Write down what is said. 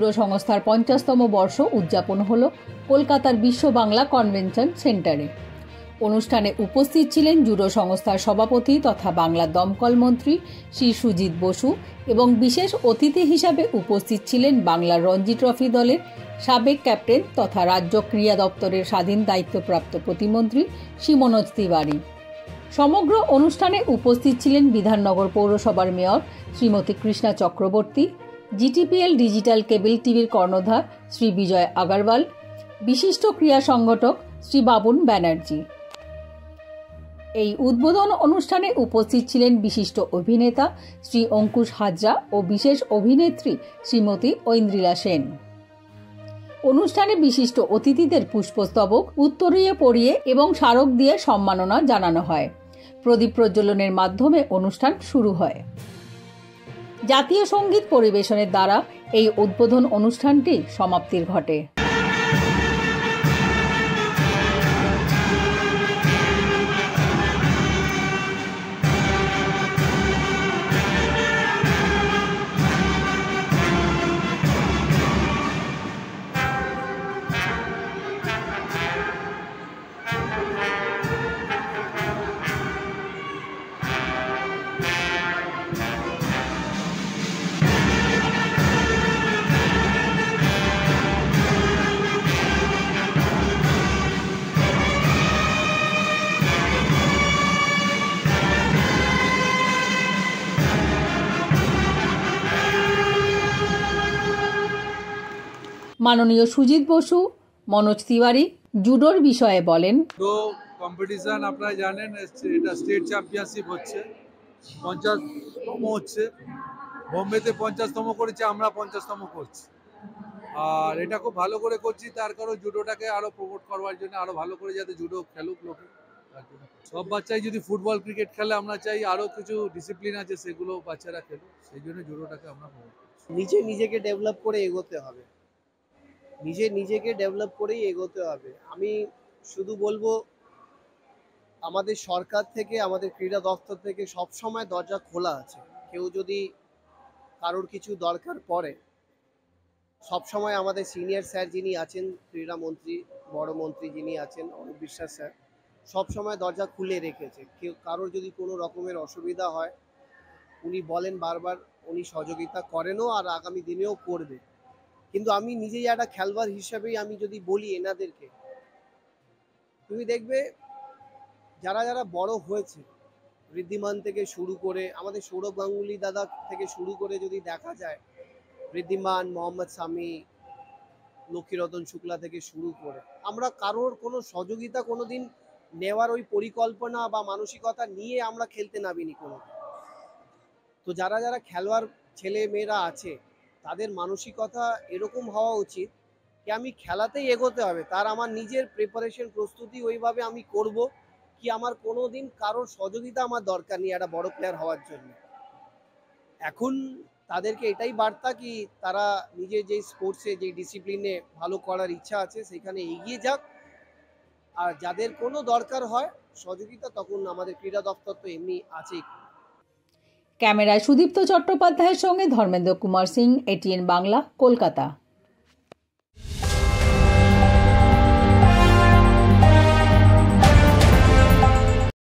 Judo সংস্থার 50তম বর্ষ উদযাপন হল কলকাতার বিশ্ব বাংলা কনভেনশন সেন্টারে। অনুষ্ঠানে উপস্থিত ছিলেন জুডো সংস্থার সভাপতি তথা বাংলার দমকল মন্ত্রী শ্রী সুজিত বসু এবং বিশেষ অতিথি হিসাবে উপস্থিত ছিলেন বাংলার রঞ্জি ট্রফি দলের সাবেক ক্যাপ্টেন তথা রাজ্য ক্রীড়া দপ্তরের স্বাধীন দায়িত্বপ্রাপ্ত প্রতিমন্ত্রী শ্রী মনোজ তিওয়ারি। সমগ্র অনুষ্ঠানে উপস্থিত ছিলেন বিধাননগর পৌরসভার mayor Shrimati Krishna Chakraborty, GTPL digital cable টিভির কর্ণধার শ্রী বিজয় আগরওয়াল, বিশিষ্ট ক্রীড়া সংগঠক শ্রী বাবুন ব্যানার্জি। এই উদ্বোধন অনুষ্ঠানে উপস্থিত ছিলেন বিশিষ্ট অভিনেতা শ্রী অঙ্কুশ হাজরা ও বিশেষ অভিনেত্রী শ্রীমতী ঐন্দ্রিলা সেন। অনুষ্ঠানে বিশিষ্ট অতিথিদের পুষ্পস্তবক, উত্তরীয় পরিয়ে এবং স্মারক দিয়ে সম্মাননা জানানো হয়। প্রদীপ প্রজ্বলনের মাধ্যমে অনুষ্ঠান শুরু হয়। জাতীয় সঙ্গীত পরিবেশনের দ্বারা এই উদ্বোধন অনুষ্ঠানটি সমাপ্তির ঘটে। মাননীয় সুজিত বসু, মনোজ তিওয়ারি জুডোর বিষয়ে বলেন। তো কম্পিটিশন আপনারা জানেন, এটা স্টেট চ্যাম্পিয়নশিপ হচ্ছে, 50তম হচ্ছে। বোম্বেতে 50তম করেছে, আমরা 50তম করছি। আর এটা খুব ভালো করে করছি, তার কারণ জুডোটাকে আরো প্রমোট করবার জন্য, আরো ভালো করে যাতে জুডো খেলুক লোকে। সব বাচ্চাই যদি ফুটবল ক্রিকেট খেলে, আমরা চাই আরো কিছু ডিসিপ্লিন আছে সেগুলো বাচ্চারা খেলুক, সেই জন্য জুডোটাকে আমরা প্রমোট করছি। নিজেকে ডেভেলপ করে এগোতে হবে, নিজেকে ডেভেলপ করেই এগোতে হবে। আমি শুধু বলবো, আমাদের সরকার থেকে, আমাদের ক্রীড়া দপ্তর থেকে সব সময় দরজা খোলা আছে। কেউ যদি কারোর কিছু দরকার পড়ে, সব সময় আমাদের সিনিয়র স্যার যিনি আছেন, ক্রীড়া মন্ত্রী, বড় মন্ত্রী যিনি আছেন অনুপ বিশ্বাস স্যার, সব সময় দরজা খুলে রেখেছে। কেউ কারোর যদি কোনো রকমের অসুবিধা হয়, উনি বলেন বারবার, উনি সহযোগিতা করেনও আর আগামী দিনেও করবে। কিন্তু আমি নিজেই একটা খেলোয়াড় হিসাবেই আমি যদি বলি এনাদেরকে, তুমি দেখবে যারা যারা বড় হয়েছে, ঋদ্ধিমান থেকে শুরু করে আমাদের সৌরভ গাঙ্গুলি দাদা থেকে শুরু করে যদি দেখা যায়, ঋদ্ধিমান, মোহাম্মদ সামি, লক্ষ্মীরতন শুক্লা থেকে শুরু করে, আমরা কারোর কোনো সহযোগিতা কোনোদিন নেওয়ার ওই পরিকল্পনা বা মানসিকতা নিয়ে আমরা খেলতে নামিনি কোনো। তো যারা যারা খেলোয়াড় ছেলে মেয়েরা আছে, তাদের মানসিকতা এরকম হওয়া উচিত কি আমি খেলাতেই এগোতে হবে, তার আমার নিজের প্রিপারেশন, প্রস্তুতি ওইভাবে আমি করব কি আমার কোনো দিন কারোর সহযোগিতা আমার দরকার নেই একটা বড় প্লেয়ার হওয়ার জন্য। এখন তাদেরকে এটাই বার্তা কি তারা নিজের যে স্পোর্টসে যে ডিসিপ্লিনে ভালো করার ইচ্ছা আছে সেখানে এগিয়ে যাক। আর যাদের কোনো দরকার হয় সহযোগিতা, তখন আমাদের ক্রীড়া দপ্তর তো এমনি আছেই। ক্যামেরায় সুদীপ্ত চট্টোপাধ্যায়ের সঙ্গে ধর্মেন্দ্র কুমার সিং, এটিএন বাংলা, কলকাতা।